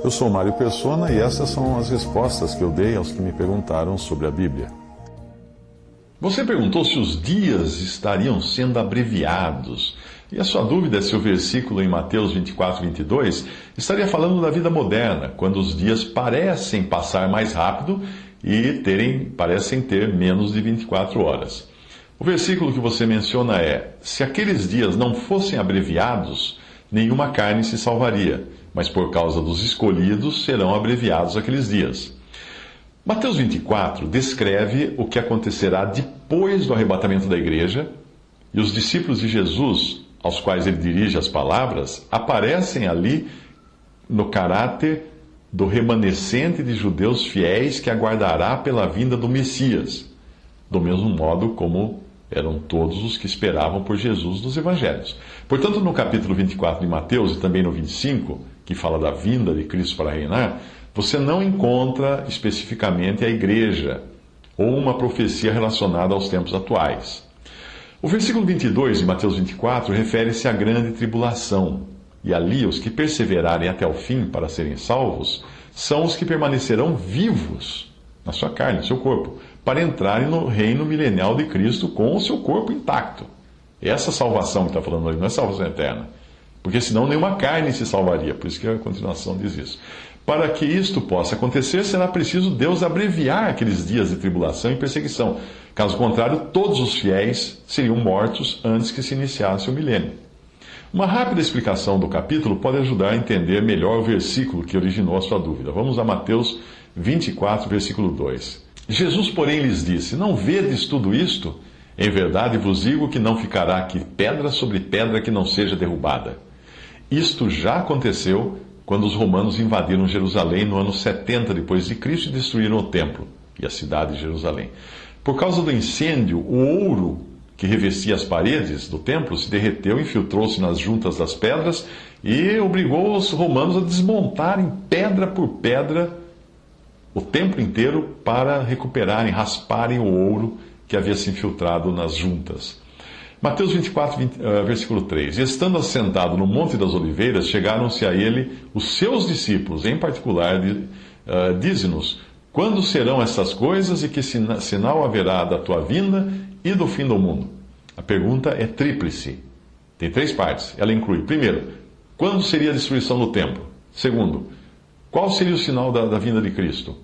Eu sou Mário Persona e essas são as respostas que eu dei aos que me perguntaram sobre a Bíblia. Você perguntou se os dias estariam sendo abreviados. E a sua dúvida é se o versículo em Mateus 24, 22 estaria falando da vida moderna, quando os dias parecem passar mais rápido e parecem ter menos de 24 horas. O versículo que você menciona é: se aqueles dias não fossem abreviados, nenhuma carne se salvaria, mas por causa dos escolhidos serão abreviados aqueles dias. Mateus 24 descreve o que acontecerá depois do arrebatamento da igreja, e os discípulos de Jesus, aos quais ele dirige as palavras, aparecem ali no caráter do remanescente de judeus fiéis que aguardará pela vinda do Messias, do mesmo modo como eram todos os que esperavam por Jesus dos evangelhos. Portanto, no capítulo 24 de Mateus e também no 25, que fala da vinda de Cristo para reinar, você não encontra especificamente a igreja ou uma profecia relacionada aos tempos atuais. O versículo 22 de Mateus 24 refere-se à grande tribulação, e ali os que perseverarem até o fim para serem salvos são os que permanecerão vivos na sua carne, no seu corpo, para entrarem no reino milenial de Cristo com o seu corpo intacto. Essa salvação que está falando ali não é salvação eterna, porque senão nenhuma carne se salvaria, por isso que a continuação diz isso. Para que isto possa acontecer, será preciso Deus abreviar aqueles dias de tribulação e perseguição. Caso contrário, todos os fiéis seriam mortos antes que se iniciasse o milênio. Uma rápida explicação do capítulo pode ajudar a entender melhor o versículo que originou a sua dúvida. Vamos a Mateus 24, versículo 2. Jesus, porém, lhes disse: não vedes tudo isto? Em verdade vos digo que não ficará aqui pedra sobre pedra que não seja derrubada. Isto já aconteceu quando os romanos invadiram Jerusalém no ano 70 depois de Cristo e destruíram o templo e a cidade de Jerusalém. Por causa do incêndio, o ouro que revestia as paredes do templo se derreteu, infiltrou-se nas juntas das pedras e obrigou os romanos a desmontarem pedra por pedra o templo inteiro para recuperarem, rasparem o ouro que havia se infiltrado nas juntas. Mateus 24, versículo 3. E estando assentado no Monte das Oliveiras, chegaram-se a ele os seus discípulos, em particular, dize-nos, quando serão essas coisas e que sinal haverá da tua vinda e do fim do mundo? A pergunta é tríplice. Tem 3 partes. Ela inclui, primeiro, quando seria a destruição do templo? Segundo, qual seria o sinal da vinda de Cristo?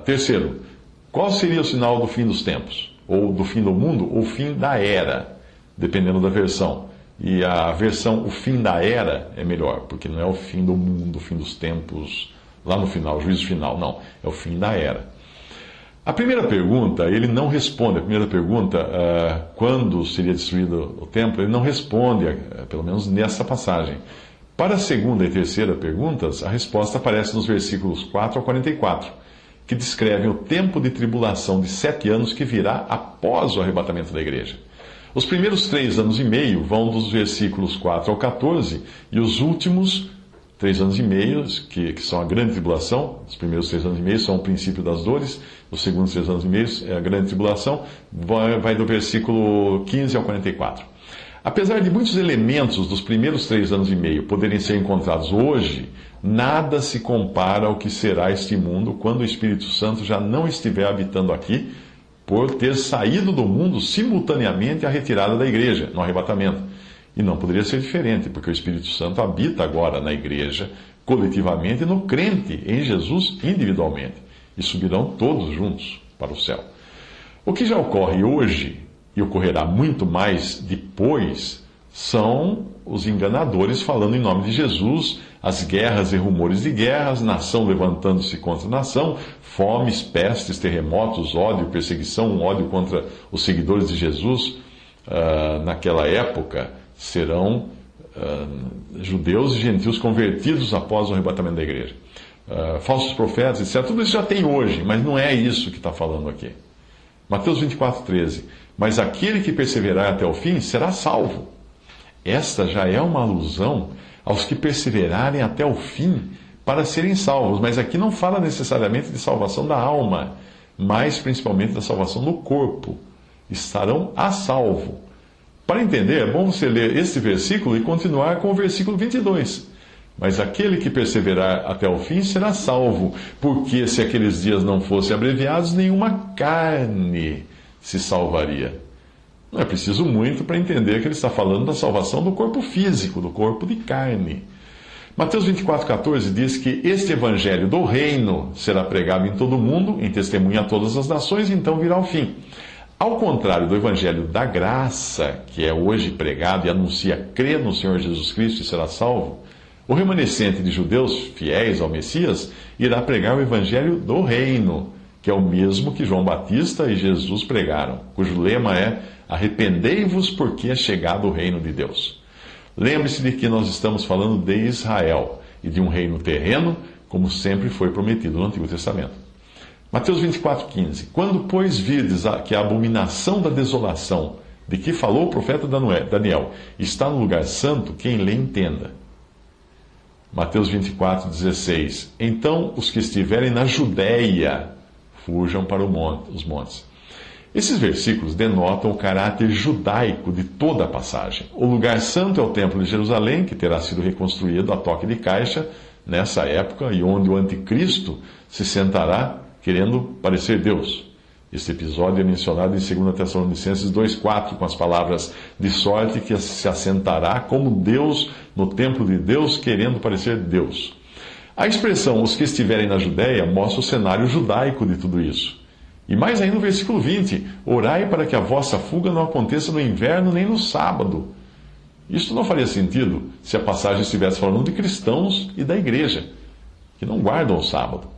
Terceiro, qual seria o sinal do fim dos tempos? Ou do fim do mundo, ou fim da era, dependendo da versão. E a versão o fim da era é melhor, porque não é o fim do mundo, o fim dos tempos, lá no final, o juízo final, não. É o fim da era. A primeira pergunta, ele não responde. A primeira pergunta, quando seria destruído o templo, ele não responde, pelo menos nessa passagem. Para a segunda e terceira perguntas, a resposta aparece nos versículos 4 a 44, que descrevem o tempo de tribulação de 7 anos que virá após o arrebatamento da igreja. Os primeiros 3 anos e meio vão dos versículos 4 ao 14, e os últimos 3 anos e meio, que são a grande tribulação, os primeiros 3 anos e meio são o princípio das dores, os segundos 3 anos e meio é a grande tribulação, vai do versículo 15 ao 44. Apesar de muitos elementos dos primeiros 3 anos e meio poderem ser encontrados hoje, nada se compara ao que será este mundo quando o Espírito Santo já não estiver habitando aqui, por ter saído do mundo simultaneamente à retirada da igreja, no arrebatamento. E não poderia ser diferente, porque o Espírito Santo habita agora na igreja, coletivamente, e no crente, em Jesus, individualmente. E subirão todos juntos para o céu. O que já ocorre hoje, e ocorrerá muito mais depois, são os enganadores falando em nome de Jesus, as guerras e rumores de guerras, nação levantando-se contra nação, fomes, pestes, terremotos, ódio, perseguição, um ódio contra os seguidores de Jesus. Naquela época serão judeus e gentios convertidos após o arrebatamento da igreja. Falsos profetas, etc. Tudo isso já tem hoje, mas não é isso que está falando aqui. Mateus 24, 13. Mas aquele que perseverar até o fim será salvo. Esta já é uma alusão aos que perseverarem até o fim para serem salvos. Mas aqui não fala necessariamente de salvação da alma, mas principalmente da salvação do corpo. Estarão a salvo. Para entender, é bom você ler este versículo e continuar com o versículo 22. Mas aquele que perseverar até o fim será salvo, porque se aqueles dias não fossem abreviados, nenhuma carne se salvaria. Não é preciso muito para entender que ele está falando da salvação do corpo físico, do corpo de carne. Mateus 24,14 diz que este evangelho do reino será pregado em todo o mundo, em testemunha a todas as nações, e então virá o fim. Ao contrário do evangelho da graça, que é hoje pregado e anuncia crê no Senhor Jesus Cristo e será salvo, o remanescente de judeus fiéis ao Messias irá pregar o evangelho do reino, que é o mesmo que João Batista e Jesus pregaram, cujo lema é: arrependei-vos porque é chegado o reino de Deus. Lembre-se de que nós estamos falando de Israel e de um reino terreno, como sempre foi prometido no Antigo Testamento. Mateus 24,15. Quando, pois, virdes que a abominação da desolação, de que falou o profeta Daniel, está no lugar santo, quem lê entenda. Mateus 24,16. Então os que estiverem na Judéia fujam para os montes. Esses versículos denotam o caráter judaico de toda a passagem. O lugar santo é o Templo de Jerusalém, que terá sido reconstruído a toque de caixa nessa época, e onde o anticristo se sentará querendo parecer Deus. Este episódio é mencionado em 2 Tessalonicenses 2,4, com as palavras: de sorte que se assentará como Deus no templo de Deus, querendo parecer Deus. A expressão os que estiverem na Judéia mostra o cenário judaico de tudo isso. E mais ainda no versículo 20: orai para que a vossa fuga não aconteça no inverno nem no sábado. Isto não faria sentido se a passagem estivesse falando de cristãos e da igreja, que não guardam o sábado.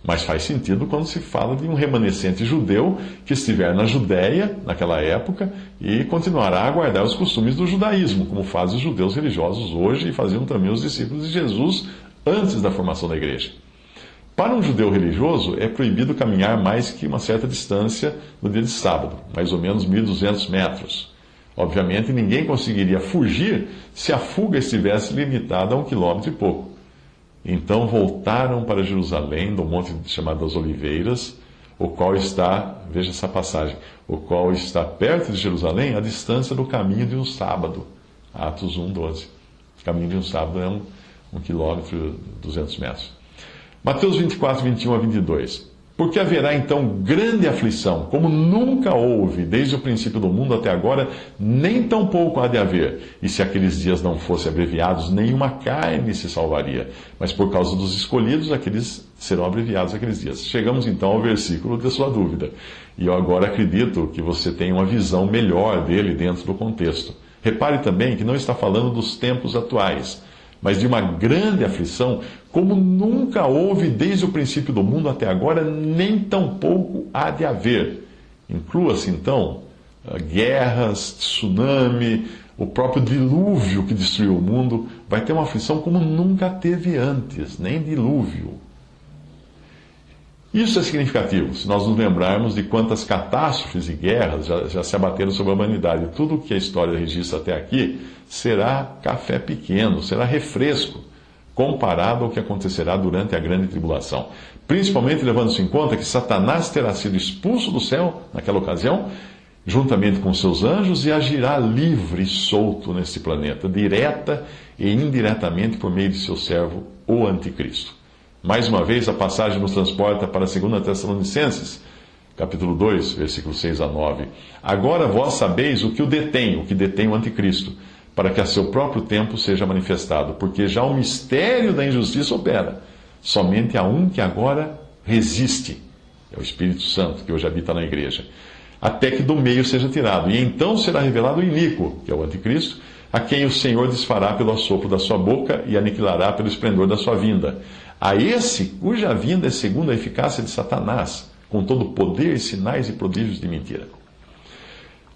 Mas faz sentido quando se fala de um remanescente judeu que estiver na Judéia, naquela época, e continuará a guardar os costumes do judaísmo, como fazem os judeus religiosos hoje e faziam também os discípulos de Jesus antes da formação da igreja. Para um judeu religioso, é proibido caminhar mais que uma certa distância no dia de sábado, mais ou menos 1.200 metros. Obviamente, ninguém conseguiria fugir se a fuga estivesse limitada a 1 quilômetro e pouco. Então voltaram para Jerusalém, do monte chamado das Oliveiras, o qual está, veja essa passagem, o qual está perto de Jerusalém, a distância do caminho de um sábado. Atos 1:12. O caminho de um sábado é 1 quilômetro e 200 metros. Mateus 24, 21 a 22. Porque haverá então grande aflição, como nunca houve desde o princípio do mundo até agora, nem tampouco há de haver. E se aqueles dias não fossem abreviados, nenhuma carne se salvaria. Mas por causa dos escolhidos, aqueles serão abreviados aqueles dias. Chegamos então ao versículo da sua dúvida. E eu agora acredito que você tem uma visão melhor dele dentro do contexto. Repare também que não está falando dos tempos atuais, mas de uma grande aflição, como nunca houve desde o princípio do mundo até agora, nem tampouco há de haver. Inclua-se, então, guerras, tsunami, o próprio dilúvio que destruiu o mundo, vai ter uma aflição como nunca teve antes, nem dilúvio. Isso é significativo, se nós nos lembrarmos de quantas catástrofes e guerras já se abateram sobre a humanidade. Tudo o que a história registra até aqui será café pequeno, será refresco, comparado ao que acontecerá durante a grande tribulação. Principalmente levando-se em conta que Satanás terá sido expulso do céu naquela ocasião, juntamente com seus anjos, e agirá livre e solto neste planeta, direta e indiretamente por meio de seu servo, o Anticristo. Mais uma vez, a passagem nos transporta para 2 Tessalonicenses, capítulo 2, versículos 6 a 9. Agora vós sabeis o que detém o Anticristo, para que a seu próprio tempo seja manifestado, porque já o mistério da injustiça opera. Somente há um que agora resiste, é o Espírito Santo, que hoje habita na igreja, até que do meio seja tirado. E então será revelado o iníquo, que é o Anticristo, a quem o Senhor desfará pelo assopro da sua boca e aniquilará pelo esplendor da sua vinda. A esse cuja vinda é segundo a eficácia de Satanás, com todo o poder, sinais e prodígios de mentira.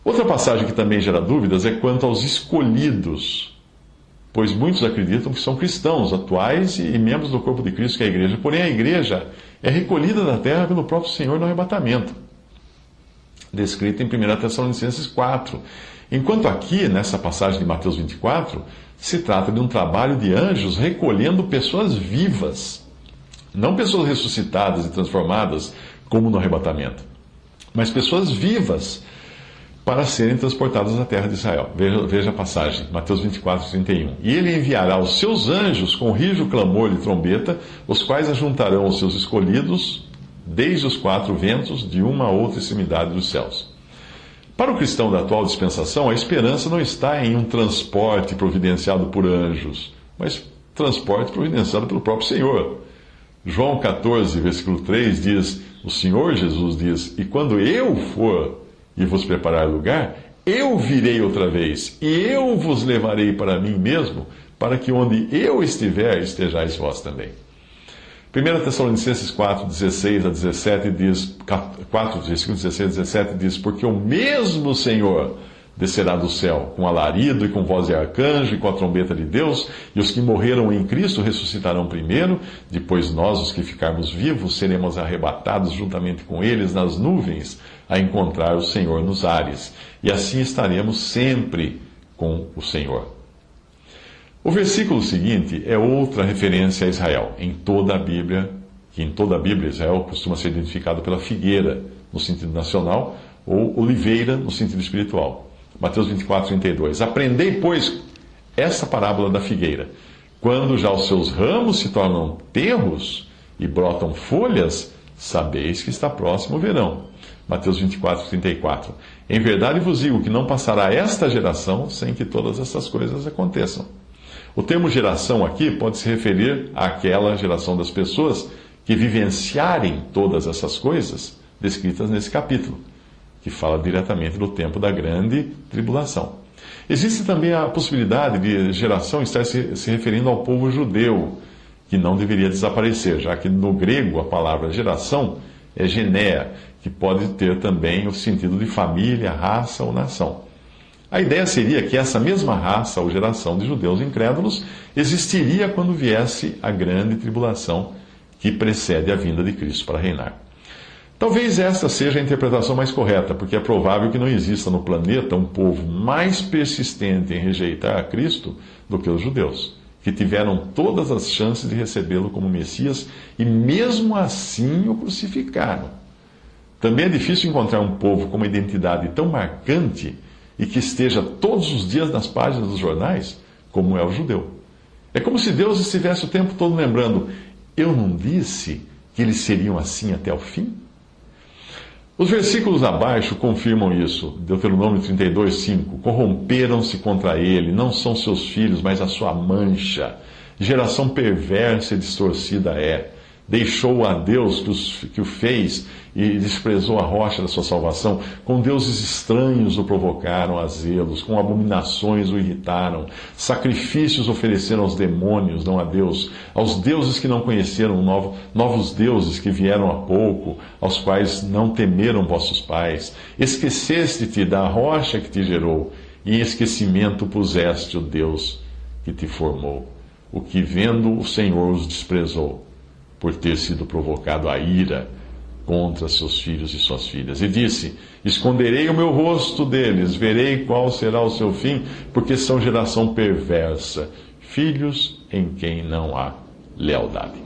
Outra passagem que também gera dúvidas é quanto aos escolhidos, pois muitos acreditam que são cristãos atuais e membros do corpo de Cristo, que é a igreja. Porém, a igreja é recolhida da terra pelo próprio Senhor no arrebatamento, descrita em 1 Tessalonicenses 4. Enquanto aqui, nessa passagem de Mateus 24, se trata de um trabalho de anjos recolhendo pessoas vivas, não pessoas ressuscitadas e transformadas, como no arrebatamento, mas pessoas vivas, para serem transportados à terra de Israel. Veja a passagem, Mateus 24, 31. E ele enviará os seus anjos com rijo, clamor e trombeta, os quais ajuntarão os seus escolhidos desde os quatro ventos, de uma a outra extremidade dos céus. Para o cristão da atual dispensação, a esperança não está em um transporte providenciado por anjos, mas transporte providenciado pelo próprio Senhor. João 14, versículo 3 diz, o Senhor Jesus diz, e quando eu for e vos preparar lugar, eu virei outra vez, e eu vos levarei para mim mesmo, para que onde eu estiver, estejais vós também. 1 Tessalonicenses 4, 16 a 17 diz, 4, versículo 16 a 17 diz, porque o mesmo Senhor descerá do céu, com alarido e com voz de arcanjo e com a trombeta de Deus, e os que morreram em Cristo ressuscitarão primeiro, depois nós, os que ficarmos vivos, seremos arrebatados juntamente com eles nas nuvens, a encontrar o Senhor nos ares, e assim estaremos sempre com o Senhor. O versículo seguinte é outra referência a Israel. Em toda a Bíblia Israel costuma ser identificado pela figueira, no sentido nacional, ou oliveira, no sentido espiritual. Mateus 24, 32. Aprendei, pois, essa parábola da figueira. Quando já os seus ramos se tornam tenros e brotam folhas, sabeis que está próximo o verão. Mateus 24, 34. Em verdade vos digo que não passará esta geração sem que todas essas coisas aconteçam. O termo geração aqui pode se referir àquela geração das pessoas que vivenciarem todas essas coisas descritas nesse capítulo, que fala diretamente do tempo da grande tribulação. Existe também a possibilidade de geração estar se referindo ao povo judeu, que não deveria desaparecer, já que no grego a palavra geração é genéa, que pode ter também o sentido de família, raça ou nação. A ideia seria que essa mesma raça ou geração de judeus incrédulos existiria quando viesse a grande tribulação que precede a vinda de Cristo para reinar. Talvez esta seja a interpretação mais correta, porque é provável que não exista no planeta um povo mais persistente em rejeitar a Cristo do que os judeus, que tiveram todas as chances de recebê-lo como Messias e mesmo assim o crucificaram. Também é difícil encontrar um povo com uma identidade tão marcante e que esteja todos os dias nas páginas dos jornais, como é o judeu. É como se Deus estivesse o tempo todo lembrando, eu não disse que eles seriam assim até o fim? Os versículos abaixo confirmam isso. Deuteronômio 32, 5. Corromperam-se contra ele, não são seus filhos, mas a sua mancha. Geração perversa e distorcida é. Deixou a Deus que o fez e desprezou a rocha da sua salvação. Com deuses estranhos o provocaram a zelos, com abominações o irritaram. Sacrifícios ofereceram aos demônios, não a Deus. Aos deuses que não conheceram, novos deuses que vieram há pouco, aos quais não temeram vossos pais. Esqueceste-te da rocha que te gerou, e em esquecimento puseste o Deus que te formou. O que vendo o Senhor os desprezou, por ter sido provocado a ira contra seus filhos e suas filhas. E disse, esconderei o meu rosto deles, verei qual será o seu fim, porque são geração perversa, filhos em quem não há lealdade.